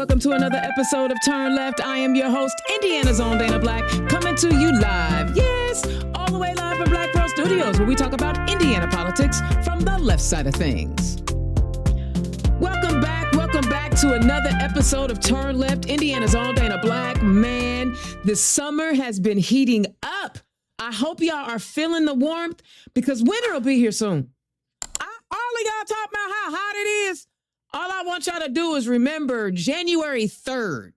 welcome to another episode of Turn Left. I am your host, Indiana's own Dana Black, coming to you live. Yes, all the way live from Black Pearl Studios, where we talk about Indiana politics from the left side of things. Welcome back to another episode of Turn Left, Indiana's own Dana Black. Man, the summer has been heating up. I hope y'all are feeling the warmth because winter will be here soon. All of y'all talk about how hot it is. All I want y'all to do is remember January 3rd,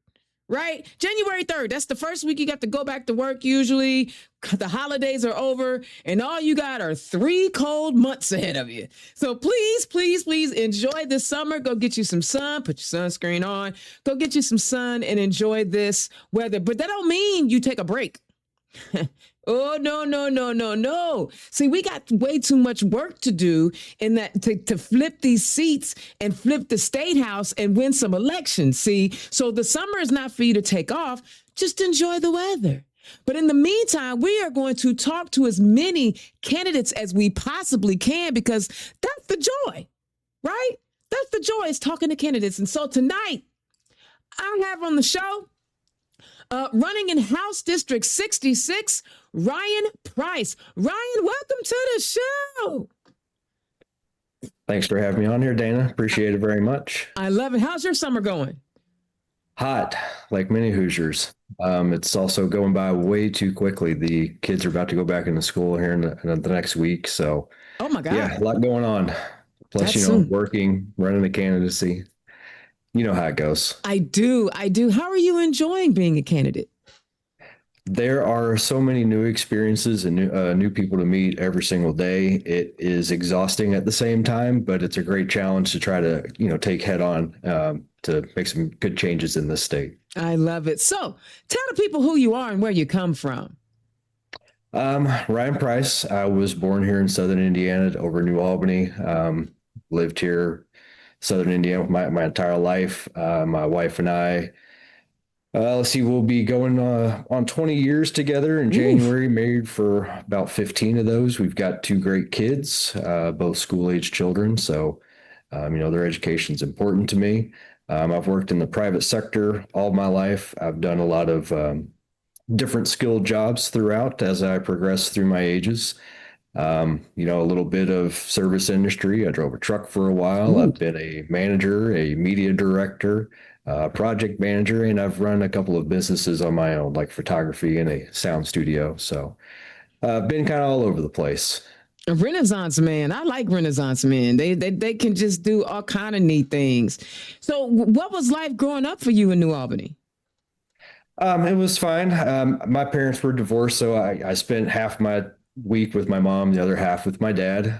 right? January 3rd, that's the first week you got to go back to work usually. The holidays are over, and all you got are 3 cold months ahead of you. So please, please, please enjoy this summer. Go get you some sun, put your sunscreen on, go get you some sun and enjoy this weather. But that don't mean you take a break. Oh, no. See, we got way too much work to do in that to flip these seats and flip the state house and win some elections. See, so the summer is not for you to take off. Just enjoy the weather. But in the meantime, we are going to talk to as many candidates as we possibly can because that's the joy, right? That's the joy is talking to candidates. And so tonight I have on the show running in House District 66, Ryan Price. Ryan, welcome to the show. Thanks for having me on here, Dana. Appreciate it very much. I love it. How's your summer going? Hot, like many Hoosiers. It's also going by way too quickly. The kids are about to go back into school here in the next week. So, oh my God. Yeah, a lot going on. Plus, That's working, running a candidacy. You know how it goes. I do. How are you enjoying being a candidate? There are so many new experiences and new people to meet every single day. It is exhausting at the same time, but it's a great challenge to try to, take head on to make some good changes in this state. I love it. So tell the people who you are and where you come from. Ryan Price. I was born here in Southern Indiana over New Albany. Lived here Southern Indiana my entire life. My wife and I, we'll be going on 20 years together in January, married for about 15 of those. We've got 2 great kids, both school-age children. So, their education is important to me. I've worked in the private sector all my life. I've done a lot of different skilled jobs throughout as I progress through my ages. A little bit of service industry. I drove a truck for a while. I've been a manager, a media director, project manager, and I've run a couple of businesses on my own, like photography and a sound studio. So I've been kind of all over the place. A Renaissance man. I like Renaissance men. They can just do all kind of neat things. So what was life growing up for you in New Albany? It was fine. My parents were divorced, so I spent half my week with my mom, the other half with my dad.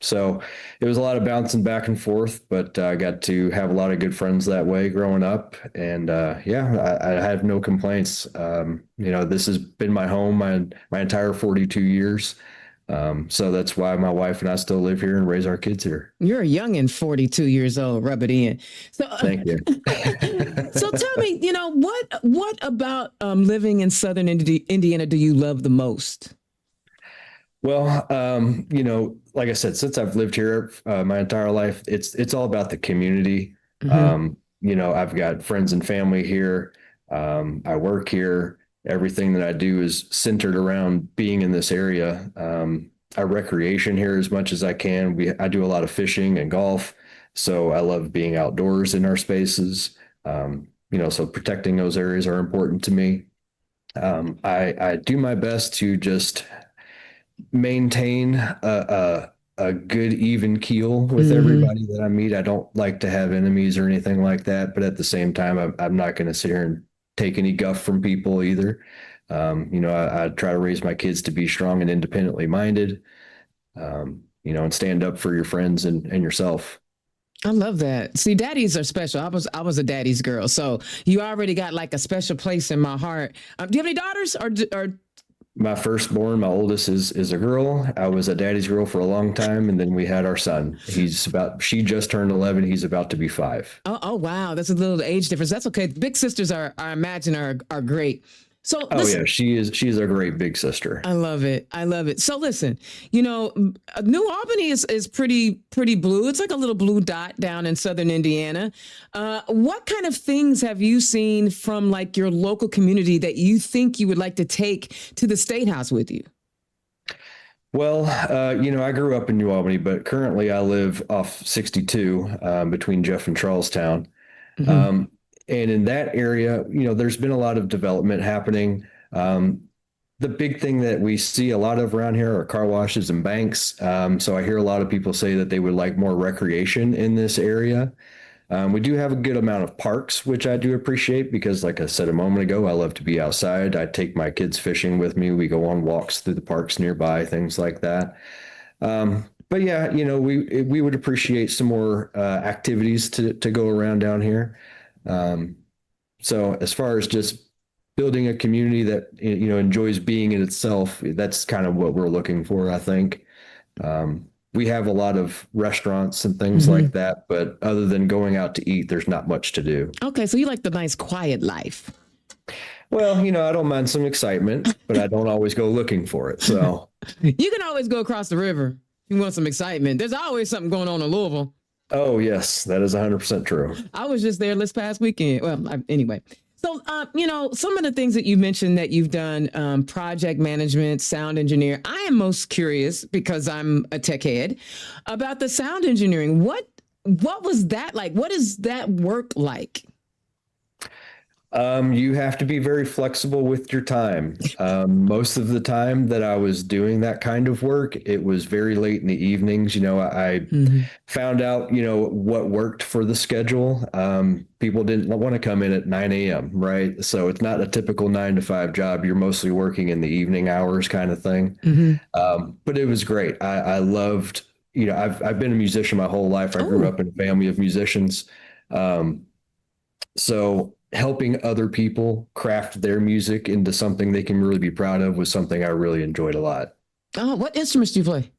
So it was a lot of bouncing back and forth, but I got to have a lot of good friends that way growing up. And I have no complaints. This has been my home my entire 42 years. So that's why my wife and I still live here and raise our kids here. You're a youngin', 42 years old. Rub it in. So thank you. So tell me, what about living in Southern Indiana do you love the most? Well, like I said, since I've lived here my entire life, it's all about the community. Mm-hmm. I've got friends and family here. I work here. Everything that I do is centered around being in this area. I recreation here as much as I can. I do a lot of fishing and golf, so I love being outdoors in our spaces. So protecting those areas are important to me. I do my best to just maintain a good even keel with everybody that I meet. I don't like to have enemies or anything like that, but at the same time, I'm not going to sit here and take any guff from people either. I try to raise my kids to be strong and independently minded, and stand up for your friends and yourself. I love that. See, daddies are special. I was a daddy's girl, so you already got like a special place in my heart. Do you have any daughters or? My firstborn, my oldest is a girl. I was a daddy's girl for a long time. And then we had our son. She just turned 11. He's about to be 5. Oh, wow. That's a little age difference. That's okay. Big sisters I imagine are great. So Oh listen, yeah, she's a great big sister. I love it. I love it. So listen, you know, New Albany is pretty blue. It's like a little blue dot down in southern Indiana. What kind of things have you seen from like your local community that you think you would like to take to the State House with you? Well, I grew up in New Albany, but currently I live off 62 between Jeff and Charlestown. Mm-hmm. Um, and in that area, there's been a lot of development happening. Um, the big thing that we see a lot of around here are car washes and banks. So I hear a lot of people say that they would like more recreation in this area. We do have a good amount of parks, which I do appreciate because, like I said a moment ago, I love to be outside. I take my kids fishing with me. We go on walks through the parks nearby, things like that. But yeah, we would appreciate some more activities to go around down here. Um, so as far as just building a community that enjoys being in itself, that's kind of what we're looking for, I think. We have a lot of restaurants and things Mm-hmm. like that, but other than going out to eat, there's not much to do. Okay, so you like the nice quiet life. Well, I don't mind some excitement, but I don't always go looking for it. So, You can always go across the river if you want some excitement. There's always something going on in Louisville. oh yes, that is 100% true. I was just there this past weekend. Well, anyway. So, some of the things that you mentioned that you've done, project management, sound engineer. I am most curious because I'm a tech head about the sound engineering. What was that like? What is that work like? You have to be very flexible with your time. Most of the time that I was doing that kind of work, it was very late in the evenings. I Mm-hmm. found out, what worked for the schedule. People didn't want to come in at 9 a.m., right? So it's not a typical 9 to 5 job. You're mostly working in the evening hours kind of thing. Mm-hmm. But it was great. I loved, I've been a musician my whole life. I grew Oh, up in a family of musicians. Um, so helping other people craft their music into something they can really be proud of was something I really enjoyed a lot. oh, what instruments do you play?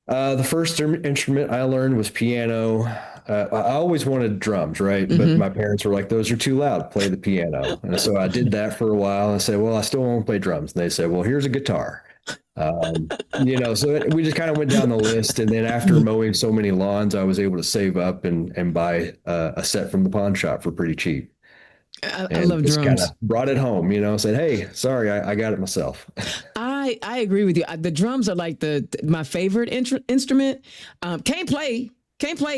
The first instrument I learned was piano. I always wanted drums, right? But Mm-hmm. my parents were like, those are too loud, play the piano. And so I did that for a while and I said, well, I still won't play drums. And they said, well, here's a guitar. So we just kind of went down the list. And then after mowing so many lawns, I was able to save up and buy a set from the pawn shop for pretty cheap. I And love just kind of drums. brought it home, said, hey, sorry, I got it myself. I agree with you. The drums are like my favorite instrument. Can't play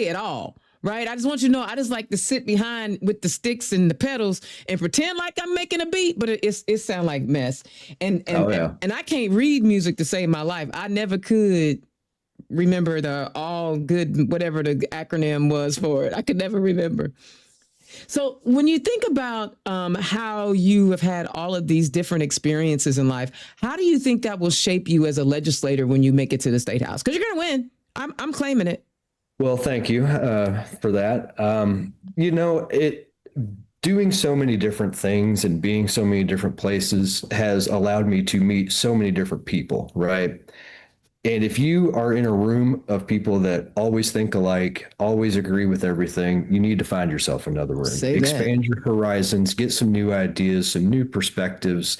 at all. Right. I just want you to know, I just like to sit behind with the sticks and the pedals and pretend like I'm making a beat, but it sounds like mess. And Oh, yeah. and I can't read music to save my life. I never could remember the all good whatever the acronym was for it. I could never remember. So when you think about how you have had all of these different experiences in life, how do you think that will shape you as a legislator when you make it to the State House? Because you're going to win. I'm claiming it. Well, thank you for that. It doing so many different things and being so many different places has allowed me to meet so many different people, right? And if you are in a room of people that always think alike, always agree with everything, you need to find yourself another room. Say that. Expand your horizons, get some new ideas, some new perspectives.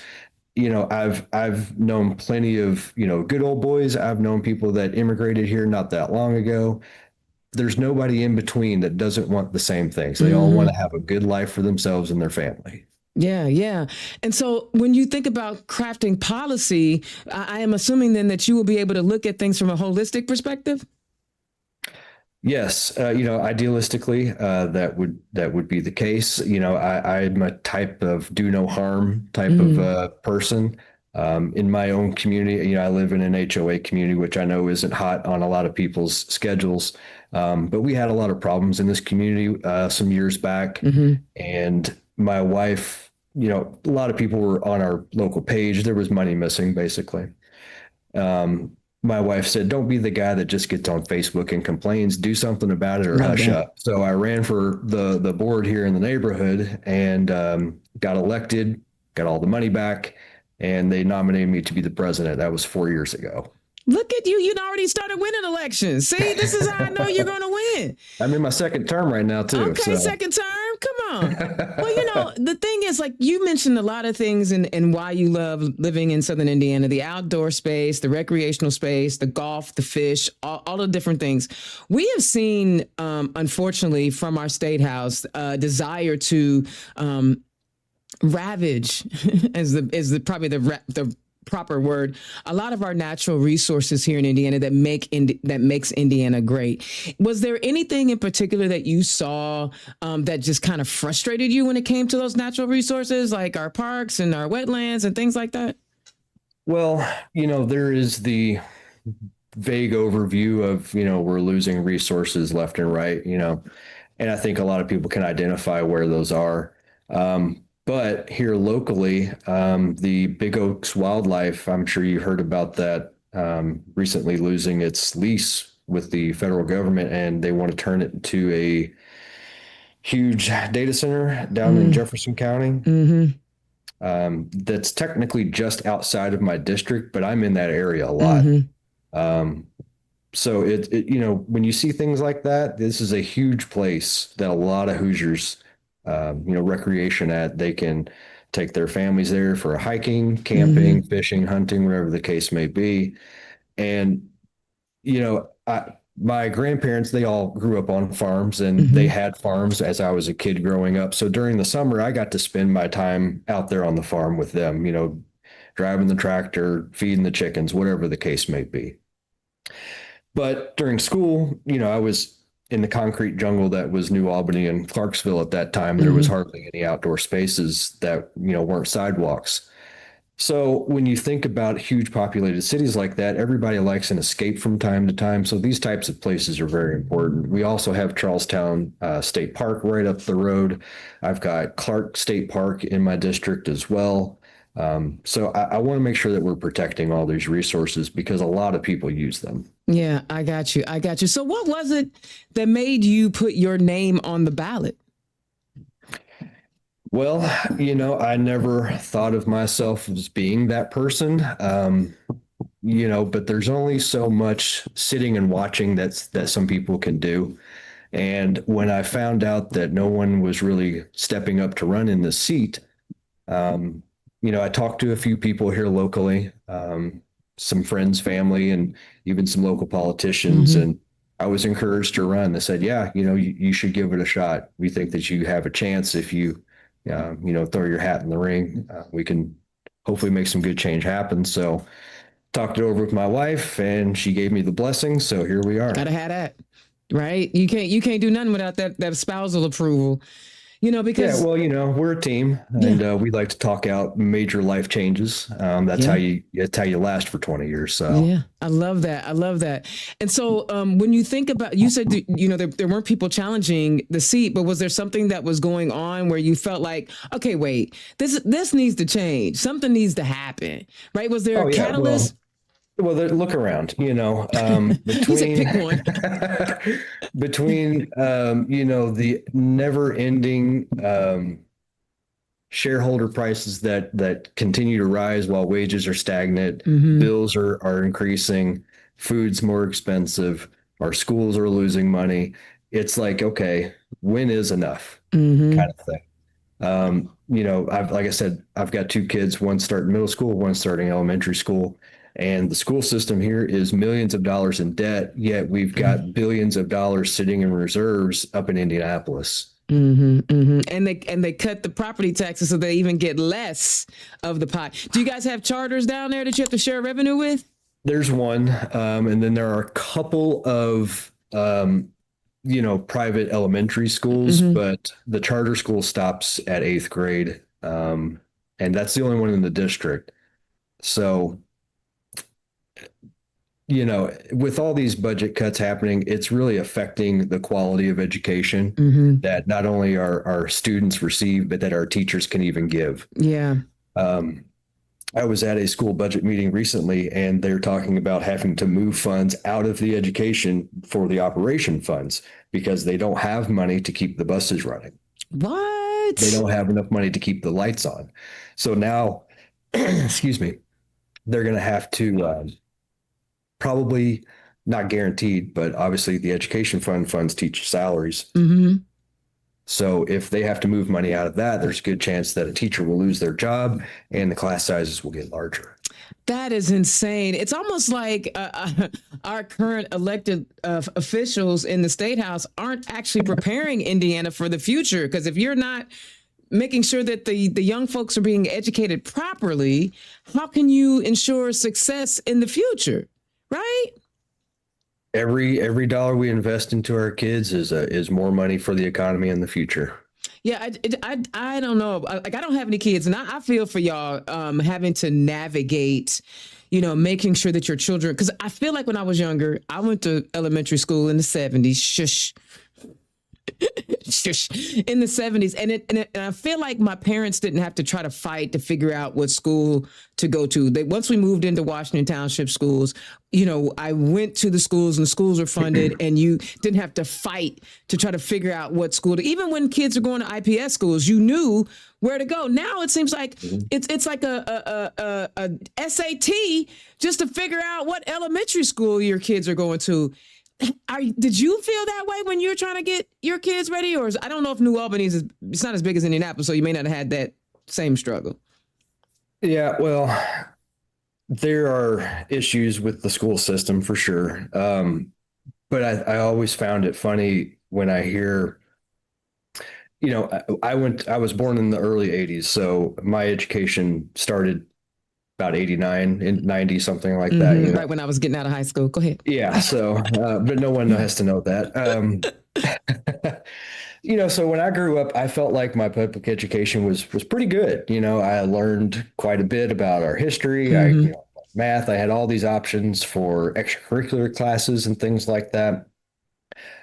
I've known plenty of, good old boys. I've known people that immigrated here not that long ago. There's nobody in between that doesn't want the same things. They all want Mm-hmm. to have a good life for themselves and their family. Yeah, yeah. And so when you think about crafting policy, I am assuming then that you will be able to look at things from a holistic Yes, idealistically, that would be the case. I'm a type of do no harm type of perspective. person. In my own community, I live in an HOA community, which I know isn't hot on a lot of people's schedules. But we had a lot of problems in this community some years back, Mm-hmm. and my wife, a lot of people were on our local page. There was money missing, basically. My wife said, don't be the guy that just gets on Facebook and complains, do something about it or Love hush that. up. So I ran for the board here in the neighborhood and got elected, got all the money back, and they nominated me to be the president. That was 4 years ago. Look at you. You'd already started winning elections. See, this is how I know you're going to win. I'm in my second term right now too. Okay, So second term. Come Well, the thing is, like, you mentioned a lot of things and why you love living in Southern Indiana, the outdoor space, the recreational space, the golf, the fish, all the different things. We have seen, unfortunately, from our state house, a desire to ravage is probably the proper word, a lot of our natural resources here in Indiana that makes Indiana great. Was there anything in particular that you saw that just kind of frustrated you when it came to those natural resources, like our parks and our wetlands and things like that? Well, there is the vague overview of, we're losing resources left and right, and I think a lot of people can identify where those are. But here locally, the Big Oaks Wildlife, I'm sure you heard about that, recently losing its lease with the federal government, and they want to turn it into a huge data center down in Jefferson County. Mm-hmm. That's technically just outside of my district, but I'm in that area a lot. Mm-hmm. So when you see things like that, this is a huge place that a lot of Hoosiers, recreation at. They can take their families there for hiking, camping, fishing, hunting, whatever the case may be. And, my grandparents, they all grew up on farms and they had farms as I was a kid growing up. So during the summer, I got to spend my time out there on the farm with them, driving the tractor, feeding the chickens, whatever the case may be. But during school, I was in the concrete jungle that was New Albany and Clarksville at that time. There was hardly any outdoor spaces that, weren't sidewalks. So when you think about huge populated cities like that, everybody likes an escape from time to time. So these types of places are very important. We also have Charlestown State Park right up the road. I've got Clark State Park in my district as well. So I want to make sure that we're protecting all these resources because a lot of people use them. Yeah, I got you. So what was it that made you put your name on the ballot? Well, I never thought of myself as being that person. But there's only so much sitting and watching that some people can do. And when I found out that no one was really stepping up to run in the seat, I talked to a few people here locally, some friends, family, and even some local politicians. And I was encouraged to run. They said, yeah, you should give it a shot. We think that you have a chance if you, throw your hat in the ring. We can hopefully make some good change happen. So talked it over with my wife and she gave me the blessing. So here we are. Gotta have that, right? You can't do nothing without that spousal approval. Because we're a team and we like to talk out major life changes. That's how you last for 20 years. So yeah, I love that. And so when you think about, you said, there weren't people challenging the seat, but was there something that was going on where you felt like, okay, wait, this needs to change. Something needs to happen, right? Was there a catalyst? Well, look around, between pick one. between the never-ending shareholder prices that continue to rise while wages are stagnant, bills are increasing, food's more expensive, our schools are losing money. It's like, okay, when is enough kind of thing. Like I said, I've got two kids, one starting middle school, one starting elementary school. And the school system here is millions of dollars in debt, yet we've got billions of dollars sitting in reserves up in Indianapolis. And they cut the property taxes so they even get less of the pie. Do you guys have charters down there that you have to share revenue with? There's one, and then there are a couple of private elementary schools, but the charter school stops at 8th grade, and that's the only one in the district. So with all these budget cuts happening, it's really affecting the quality of education that not only our students receive, but that our teachers can even give. Yeah. I was at a school budget meeting recently, and they're talking about having to move funds out of the education for the operation funds because they don't have money to keep the buses running. What? They don't have enough money to keep the lights on. So now, excuse me, they're going to have to probably not guaranteed, but obviously the education fund funds teacher salaries. So if they have to move money out of that, there's a good chance that a teacher will lose their job and the class sizes will get larger. That is insane. It's almost like our current elected officials in the state house aren't actually preparing Indiana for the future. Because if you're not making sure that the young folks are being educated properly, how can you ensure success in the future? Right? Every dollar we invest into our kids is more money for the economy in the future. Yeah, I don't know. Like, I don't have any kids, and I feel for y'all having to navigate, making sure that your children, because I feel like when I was younger, I went to elementary school in the 70s. Shush. In the 70s. And I feel like my parents didn't have to try to fight to figure out what school to go to. Once we moved into Washington Township schools, I went to the schools and the schools were funded and you didn't have to fight to try to figure out what school to, even when kids are going to IPS schools, you knew where to go. Now it seems like it's like a SAT just to figure out what elementary school your kids are going to. Did you feel that way when you were trying to get your kids ready? Or I don't know if New Albany it's not as big as Indianapolis, so you may not have had that same struggle. Yeah, well, there are issues with the school system for sure. But I always found it funny when I hear, I was born in the early 80s, so my education started about 89 and 90, something like that. Right when I was getting out of high school. Go ahead. Yeah. So, but no one has to know that. So when I grew up, I felt like my public education was pretty good. I learned quite a bit about our history. Math, I had all these options for extracurricular classes and things like that.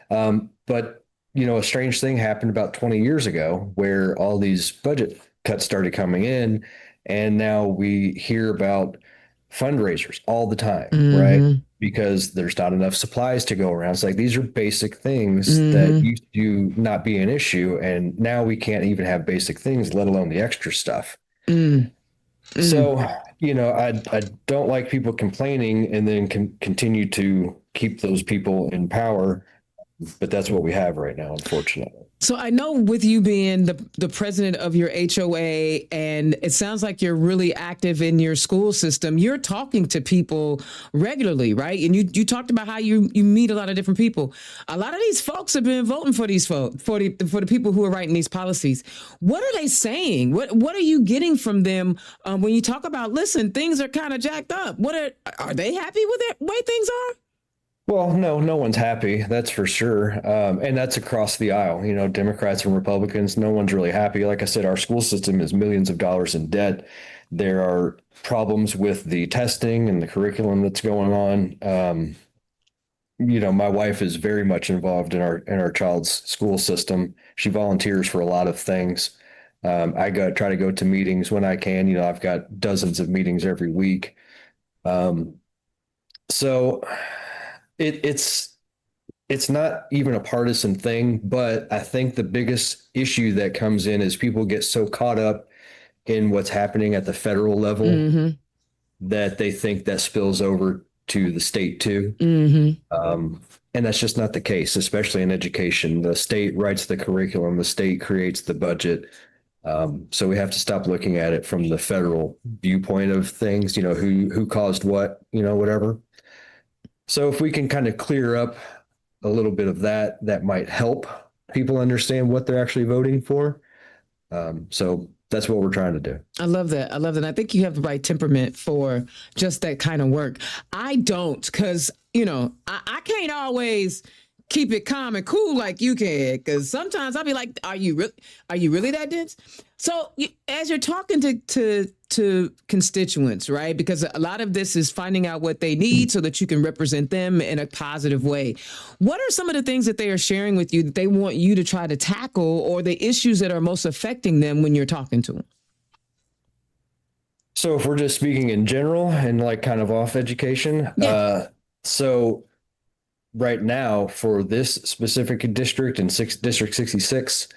But a strange thing happened about 20 years ago where all these budget cuts started coming in. And now we hear about fundraisers all the time, right? Because there's not enough supplies to go around. It's like these are basic things that used to not be an issue. And now we can't even have basic things, let alone the extra stuff. So, I don't like people complaining and then continue to keep those people in power. But that's what we have right now, unfortunately. So I know with you being the president of your HOA, and it sounds like you're really active in your school system, you're talking to people regularly, right? And you talked about how you meet a lot of different people. A lot of these folks have been voting for these folks, for the people who are writing these policies. What are they saying? What are you getting from them when you talk about, listen, things are kind of jacked up? Are they happy with the way things are? Well, no one's happy. That's for sure. And that's across the aisle, Democrats and Republicans, no one's really happy. Like I said, our school system is millions of dollars in debt. There are problems with the testing and the curriculum that's going on. My wife is very much involved in our child's school system. She volunteers for a lot of things. I try to go to meetings when I can. I've got dozens of meetings every week. So it's not even a partisan thing, but I think the biggest issue that comes in is people get so caught up in what's happening at the federal level that they think that spills over to the state too. And that's just not the case, especially in education. The state writes the curriculum, the state creates the budget. So we have to stop looking at it from the federal viewpoint of things, who caused what, whatever. So if we can kind of clear up a little bit of that might help people understand what they're actually voting for. So that's what we're trying to do. I love that. I think you have the right temperament for just that kind of work. I don't, because, I can't always keep it calm and cool like you can, because sometimes I'll be like, are you really that dense? So as you're talking to constituents, right? Because a lot of this is finding out what they need so that you can represent them in a positive way. What are some of the things that they are sharing with you that they want you to try to tackle, or the issues that are most affecting them when you're talking to them? So if we're just speaking in general and like kind of off education, so right now for this specific district in District 66,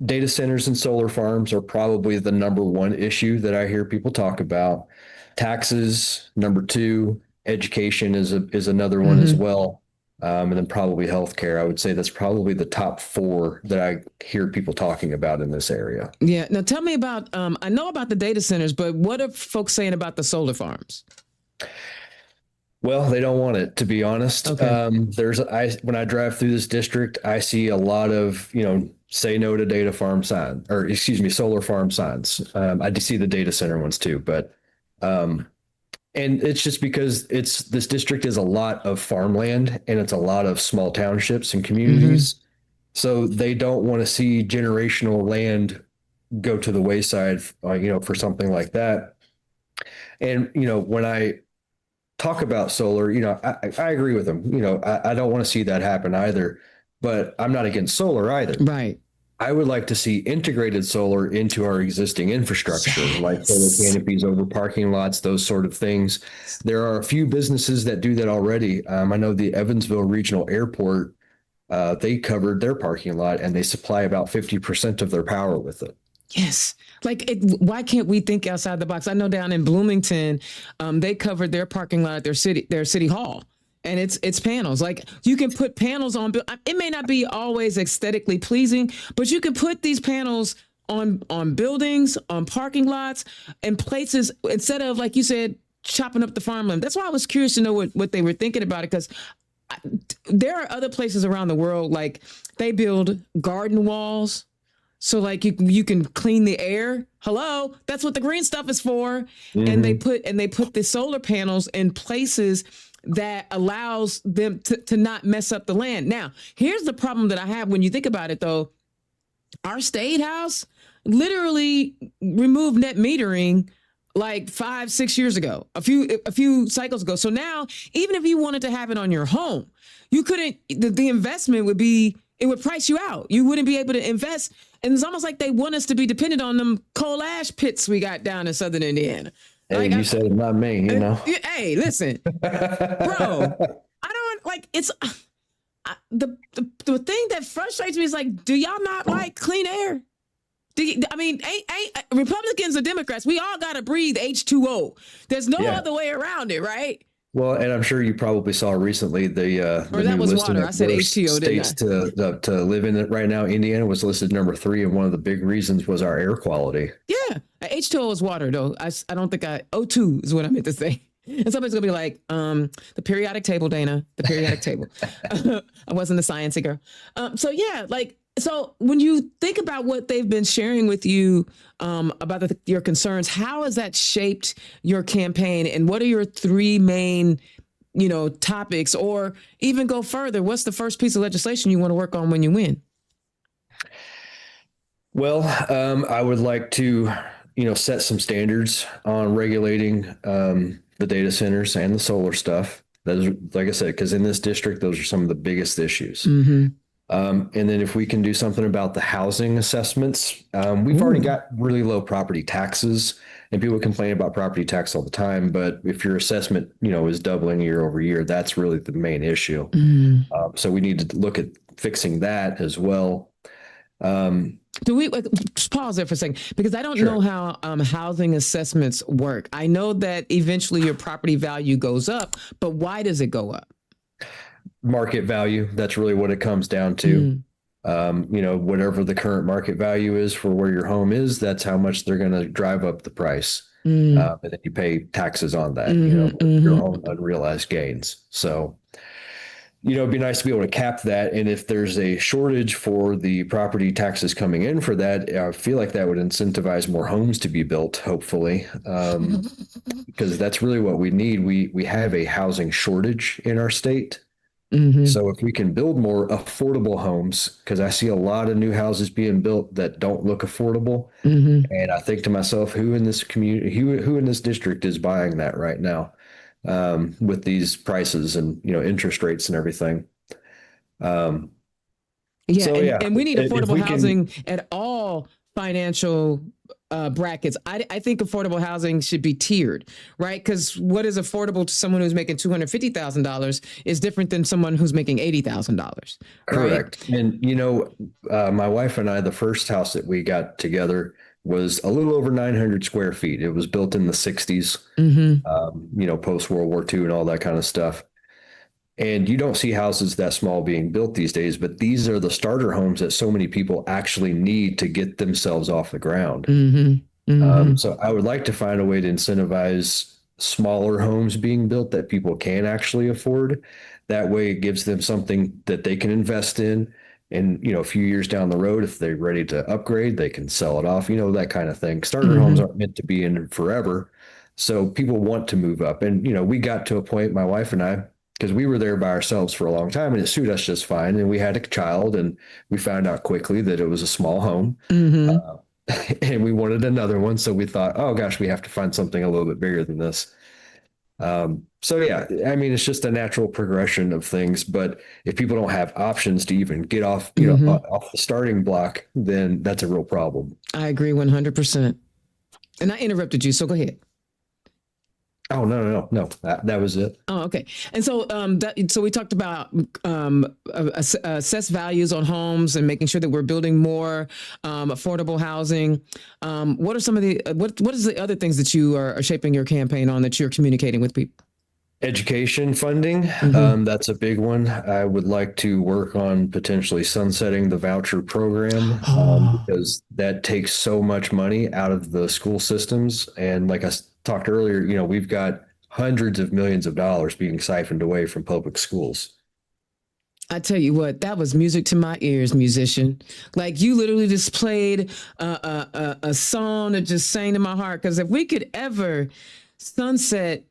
data centers and solar farms are probably the number one issue that I hear people talk about. Taxes, number two. Education is another one as well. and then probably healthcare. I would say that's probably the top four that I hear people talking about in this area. Yeah. Now tell me about, I know about the data centers, but what are folks saying about the solar farms? Well, they don't want it, to be honest. Okay. When I drive through this district, I see a lot of, say no to data farm sign, or excuse me, solar farm signs. I do see the data center ones too, but, and it's just because this district is a lot of farmland and it's a lot of small townships and Mm-hmm. communities. So they don't want to see generational land go to the wayside, for something like that. And, when I talk about solar, I agree with them. I don't want to see that happen either, but I'm not against solar either. Right. I would like to see integrated solar into our existing infrastructure, like solar Yes. canopies over parking lots, those sort of things. There are a few businesses that do that already. I know the Evansville Regional Airport, they covered their parking lot and they supply about 50% of their power with it. Yes. Why can't we think outside the box? I know down in Bloomington, they covered their parking lot at their city hall, and it's panels. Like you can put panels on. It may not be always aesthetically pleasing, but you can put these panels on buildings, on parking lots, and places instead of, like you said, chopping up the farmland. That's why I was curious to know what they were thinking about it, because there are other places around the world, like they build garden walls. So like you can clean the air. Hello, that's what the green stuff is for. Mm-hmm. And they put the solar panels in places that allows them to not mess up the land. Now, here's the problem that I have when you think about it though. Our state house literally removed net metering like 5-6 years ago, a few cycles ago. So now, even if you wanted to have it on your home, you couldn't. The investment it would price you out. You wouldn't be able to invest. And it's almost like they want us to be dependent on them coal ash pits we got down in southern Indiana. Hey, you said it, not me, Hey, listen, bro, I don't like it's the thing that frustrates me is like, do y'all not like clean air? Ain't Republicans or Democrats, we all got to breathe H2O. There's no other way around it, right? Well, and I'm sure you probably saw recently the that new was listing water. of I said worst H2O, states to live in it right now. Indiana was listed number 3, and one of the big reasons was our air quality. Yeah, H2O is water, though. I don't think O2 is what I meant to say. And somebody's gonna be like, the periodic table, Dana, the periodic table. I wasn't a sciencey girl. So when you think about what they've been sharing with you about your concerns, how has that shaped your campaign? And what are your 3 main, topics? Or even go further, what's the first piece of legislation you want to work on when you win? Well, I would like to, set some standards on regulating the data centers and the solar stuff. Those are, like I said, because in this district, those are some of the biggest issues. Mm-hmm. And then if we can do something about the housing assessments, we've already got really low property taxes, and people complain about property tax all the time. But if your assessment, is doubling year over year, that's really the main issue. So we need to look at fixing that as well. Do we just pause there for a second? Because I don't know how housing assessments work. I know that eventually your property value goes up, but why does it go up? Market value. That's really what it comes down to. Whatever the current market value is for where your home is, that's how much they're going to drive up the price. And then you pay taxes on that, your own unrealized gains. So, it'd be nice to be able to cap that. And if there's a shortage for the property taxes coming in for that, I feel like that would incentivize more homes to be built, hopefully, because that's really what we need. We have a housing shortage in our state. So if we can build more affordable homes, because I see a lot of new houses being built that don't look affordable. And I think to myself, who in this community, who in this district is buying that right now? With these prices and interest rates and everything. And we need affordable housing at all financial brackets. I think affordable housing should be tiered, right? Because what is affordable to someone who's making $250,000 is different than someone who's making $80,000. Correct. Right? And my wife and I, the first house that we got together was a little over 900 square feet. It was built in the 60s, post World War II and all that kind of stuff. And you don't see houses that small being built these days, but these are the starter homes that so many people actually need to get themselves off the ground. Mm-hmm. Mm-hmm. So I would like to find a way to incentivize smaller homes being built that people can actually afford. That way it gives them something that they can invest in. And, a few years down the road, if they're ready to upgrade, they can sell it off, that kind of thing. Starter homes Mm-hmm. aren't meant to be in forever. So people want to move up. And, we got to a point, my wife and I, because we were there by ourselves for a long time and it suited us just fine. And we had a child and we found out quickly that it was a small home. Mm-hmm. Uh, and we wanted another one. So we thought, oh gosh, we have to find something a little bit bigger than this. So yeah, I mean, it's just a natural progression of things. But if people don't have options to even get off, Mm-hmm. off the starting block, then that's a real problem. I agree 100%. And I interrupted you, so go ahead. Oh, no. That was it. Oh, okay. And so, so we talked about assess values on homes and making sure that we're building more affordable housing. What are some of the what is the other things that you are shaping your campaign on that you're communicating with people? Education funding, Mm-hmm. that's a big one. I would like to work on potentially sunsetting the voucher program Oh, because that takes so much money out of the school systems. And like I talked earlier, we've got hundreds of millions of dollars being siphoned away from public schools. I tell you what, that was music to my ears, musician. Like you literally just played a song that just sang to my heart. Because if we could ever sunset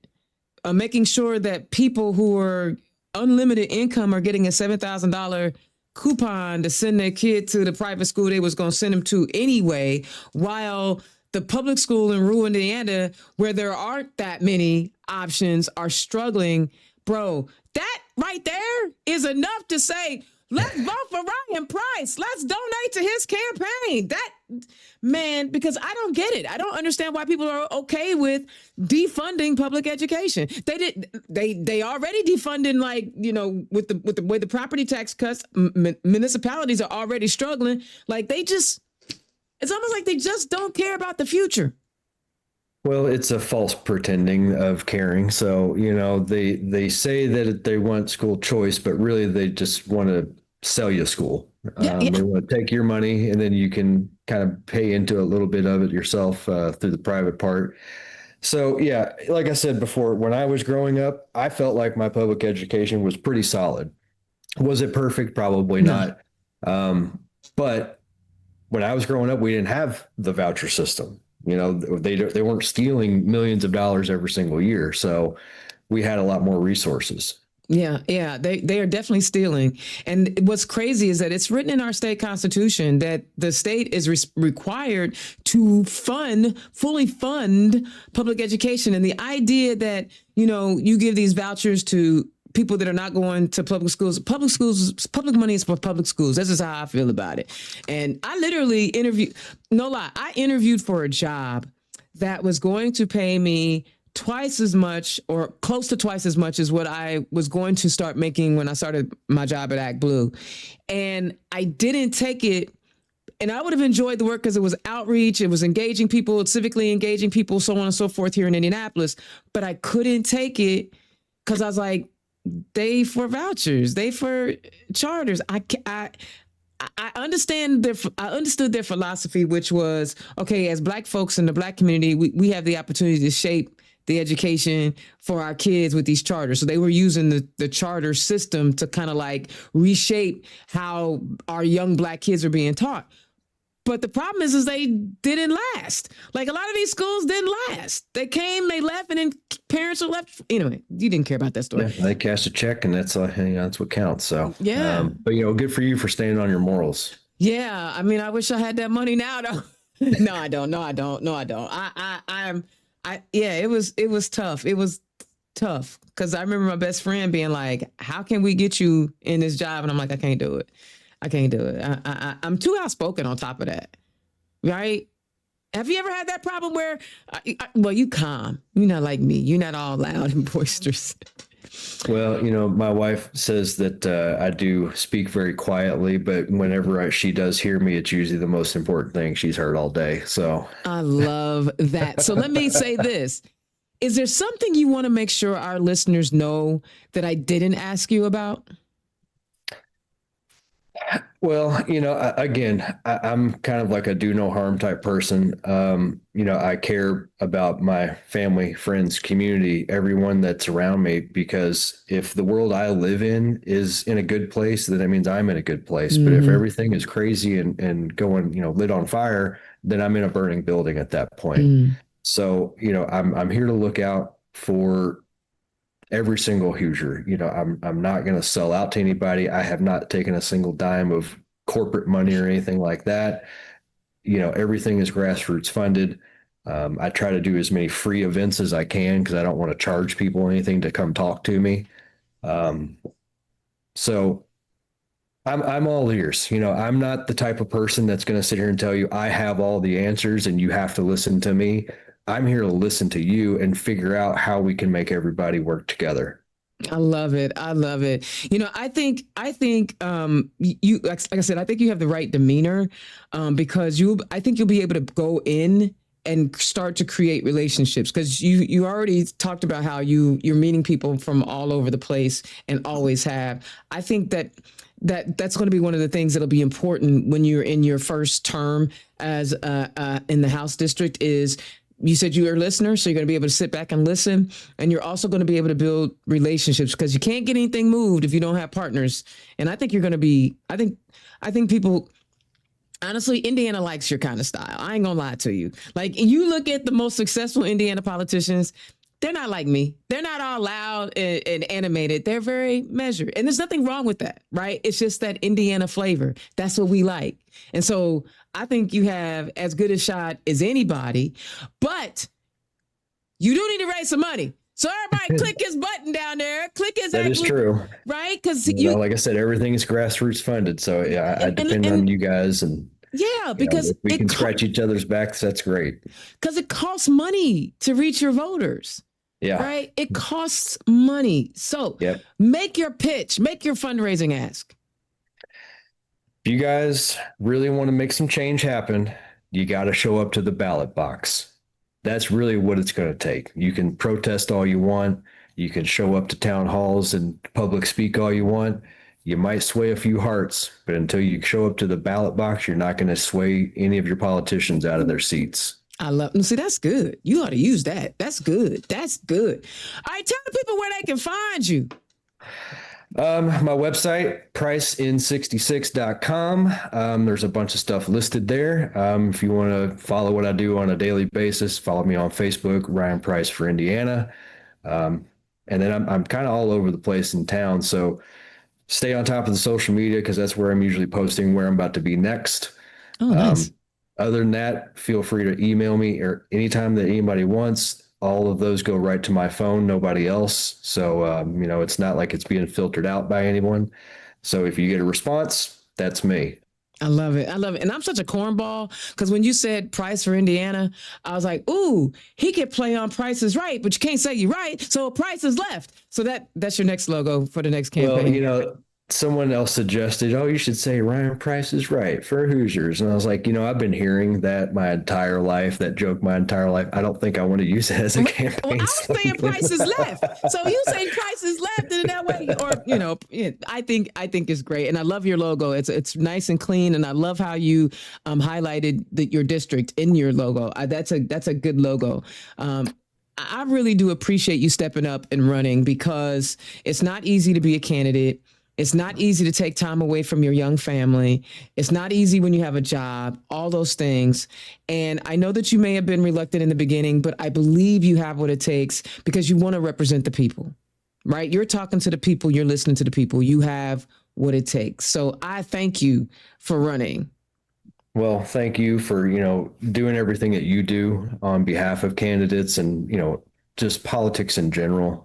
making sure that people who are unlimited income are getting a $7,000 coupon to send their kid to the private school they was going to send them to anyway, while the public school in rural Indiana, where there aren't that many options, are struggling, bro, that right there is enough to say, let's vote for Ryan Price. Let's donate to his campaign. That, man, because I don't get it. I don't understand why people are okay with defunding public education. They already defunding, like, with the way the property tax cuts, municipalities are already struggling. Like it's almost like they just don't care about the future. Well, it's a false pretending of caring. So, they say that they want school choice, but really they just want to sell you school. Yeah, yeah. They want to take your money and then you can kind of pay into a little bit of it yourself through the private part. So, yeah, like I said before, when I was growing up, I felt like my public education was pretty solid. Was it perfect? Probably No. not. But when I was growing up, we didn't have the voucher system. They weren't stealing millions of dollars every single year, so we had a lot more resources. Yeah, yeah, they are definitely stealing. And what's crazy is that it's written in our state constitution that the state is required to fully fund public education. And the idea that, you give these vouchers to people that are not going to public money is for public schools. This is how I feel about it. And I literally I interviewed for a job that was going to pay me twice as much or close to twice as much as what I was going to start making when I started my job at Act Blue. And I didn't take it. And I would have enjoyed the work because it was outreach, it was engaging people, civically engaging people, so on and so forth here in Indianapolis. But I couldn't take it because I was like, they for vouchers, they for charters. I understood their philosophy, which was, okay, as Black folks in the Black community, we have the opportunity to shape the education for our kids with these charters. So they were using the charter system to kind of like reshape how our young Black kids are being taught. But the problem is they didn't last. Like a lot of these schools didn't last. They came, they left, and then parents are left. Anyway, you didn't care about that story. Yeah, they cash a check, and that's what counts. So yeah, but good for you for standing on your morals. Yeah, I mean, I wish I had that money now, though. No, I don't. Yeah, it was tough. It was tough because I remember my best friend being like, "How can we get you in this job?" And I'm like, "I can't do it. I can't do it. I'm too outspoken on top of that." Right? Have you ever had that problem where, well, you calm. You're not like me. You're not all loud and boisterous. Well, my wife says that I do speak very quietly, but whenever she does hear me, it's usually the most important thing she's heard all day. So I love that. So let me say this. Is there something you want to make sure our listeners know that I didn't ask you about? Well, again, I'm kind of like a do no harm type person. I care about my family, friends, community, everyone that's around me, because if the world I live in is in a good place, then that means I'm in a good place. But if everything is crazy and going, lit on fire, then I'm in a burning building at that point. So, I'm here to look out for every single Hoosier. I'm not going to sell out to anybody. I have not taken a single dime of corporate money or anything like that. Everything is grassroots funded. I try to do as many free events as I can because I don't want to charge people anything to come talk to me. So I'm all ears. I'm not the type of person that's going to sit here and tell you I have all the answers and you have to listen to me. I'm here to listen to you and figure out how we can make everybody work together. I love it. I love it. I think, you, like I said, I think you have the right demeanor, because I think you'll be able to go in and start to create relationships, because you already talked about how you're meeting people from all over the place and always have. I think that's going to be one of the things that'll be important when you're in your first term as in the House district is, you said you're a listener, so you're going to be able to sit back and listen. And you're also going to be able to build relationships, because you can't get anything moved if you don't have partners. And I think you're going to be, I think people, honestly, Indiana likes your kind of style. I ain't going to lie to you. Like, you look at the most successful Indiana politicians, they're not like me. They're not all loud and animated. They're very measured. And there's nothing wrong with that, right? It's just that Indiana flavor. That's what we like. And so I think you have as good a shot as anybody, but you do need to raise some money. So everybody click his button down there. Click his. That is true. Right? Because like I said, everything is grassroots funded. So yeah, I depend on you guys. And yeah, because if we can scratch each other's backs, that's great. Because it costs money to reach your voters. Yeah. Right? It costs money. So make your pitch, make your fundraising ask. If you guys really want to make some change happen, you got to show up to the ballot box. That's really what it's going to take. You can protest all you want. You can show up to town halls and public speak all you want. You might sway a few hearts, but until you show up to the ballot box, you're not going to sway any of your politicians out of their seats. I love, see, that's good. You ought to use that. That's good. That's good. All right, tell the people where they can find you. My website, pricen66.com. There's a bunch of stuff listed there. If you want to follow what I do on a daily basis, follow me on Facebook, Ryan Price for Indiana. And then I'm kind of all over the place in town. So stay on top of the social media, because that's where I'm usually posting where I'm about to be next. Oh, nice. Other than that, feel free to email me or anytime that anybody wants. All of those go right to my phone, nobody else. So, it's not like it's being filtered out by anyone. So if you get a response, that's me. I love it. I love it. And I'm such a cornball, because when you said Price for Indiana, I was like, ooh, he could play on Price is Right, but you can't say you're right. So Price is Left. So that's your next logo for the next campaign. Well, someone else suggested, oh, you should say Ryan Price is Right for Hoosiers. And I was like, I've been hearing that my entire life, that joke my entire life. I don't think I want to use it as a campaign. Well, I was saying Price is Left. So you say Price is Left, and in that way, or, I think it's great. And I love your logo. It's nice and clean. And I love how you highlighted your district in your logo. That's a good logo. I really do appreciate you stepping up and running, because it's not easy to be a candidate. It's not easy to take time away from your young family. It's not easy when you have a job, all those things. And I know that you may have been reluctant in the beginning, but I believe you have what it takes, because you want to represent the people, right? You're talking to the people. You're listening to the people. You have what it takes. So I thank you for running. Well, thank you for, doing everything that you do on behalf of candidates and, just politics in general.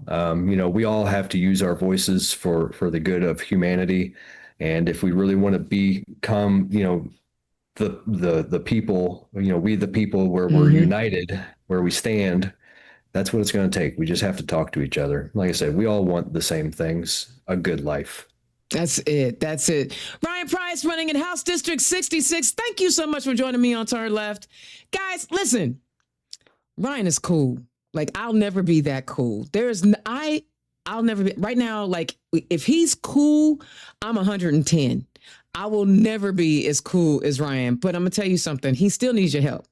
We all have to use our voices for the good of humanity. And if we really want to become, the people, we the people, where we're united, where we stand, that's what it's going to take. We just have to talk to each other. Like I said, we all want the same things, a good life. That's it. That's it. Ryan Price, running in House District 66. Thank you so much for joining me on Turn Left. Guys, listen, Ryan is cool. Like, I'll never be that cool. I'll never be right now. Like, if he's cool, I'm 110. I will never be as cool as Ryan, but I'm gonna tell you something. He still needs your help,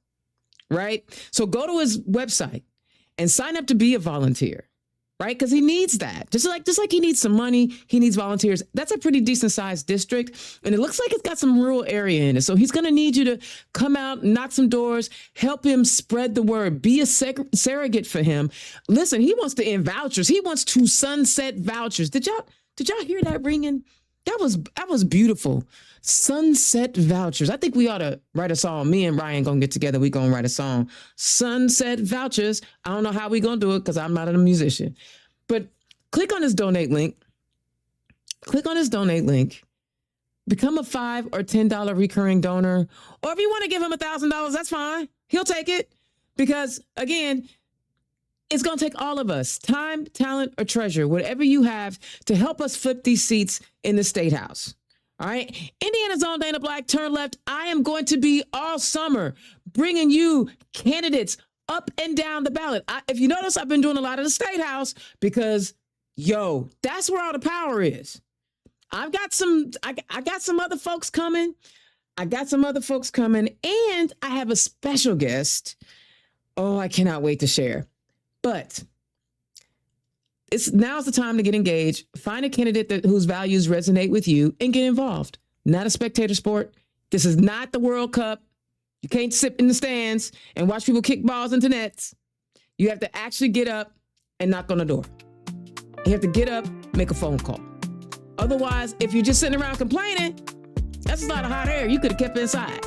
right? So go to his website and sign up to be a volunteer, right? Because he needs that. Just like he needs some money, he needs volunteers. That's a pretty decent sized district, and it looks like it's got some rural area in it. So he's gonna need you to come out, knock some doors, help him spread the word, be a surrogate for him. Listen, he wants to end vouchers. He wants to sunset vouchers. Did y'all hear that ringing? That was beautiful. Sunset vouchers. I think we ought to write a song. Me and Ryan gonna get together. We gonna write a song. Sunset vouchers. I don't know how we gonna do it because I'm not a musician. But click on his donate link. Click on his donate link. Become a $5 or $10 recurring donor. Or if you want to give him $1,000, that's fine. He'll take it. Because again, it's going to take all of us, time, talent, or treasure, whatever you have, to help us flip these seats in the State House. All right. Indiana's own Dana Black, turn left. I am going to be all summer bringing you candidates up and down the ballot. If you notice, I've been doing a lot of the State House because, that's where all the power is. I got some other folks coming. And I have a special guest. Oh, I cannot wait to share. But now's the time to get engaged. Find a candidate whose values resonate with you and get involved. Not a spectator sport. This is not the World Cup. You can't sit in the stands and watch people kick balls into nets. You have to actually get up and knock on the door. You have to get up, make a phone call. Otherwise, if you're just sitting around complaining, that's a lot of hot air. You could have kept it inside.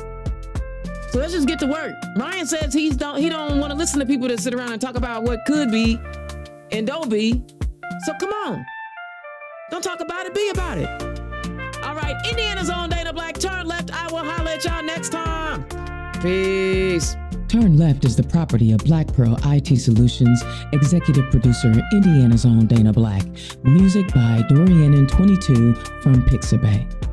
So let's just get to work. Ryan says he don't want to listen to people that sit around and talk about what could be and don't be. So come on. Don't talk about it, be about it. All right, Indiana's own Dana Black, turn left. I will holler at y'all next time. Peace. Turn Left is the property of Black Pearl IT Solutions, executive producer, Indiana's own Dana Black. Music by Dorian and 22 from Pixabay.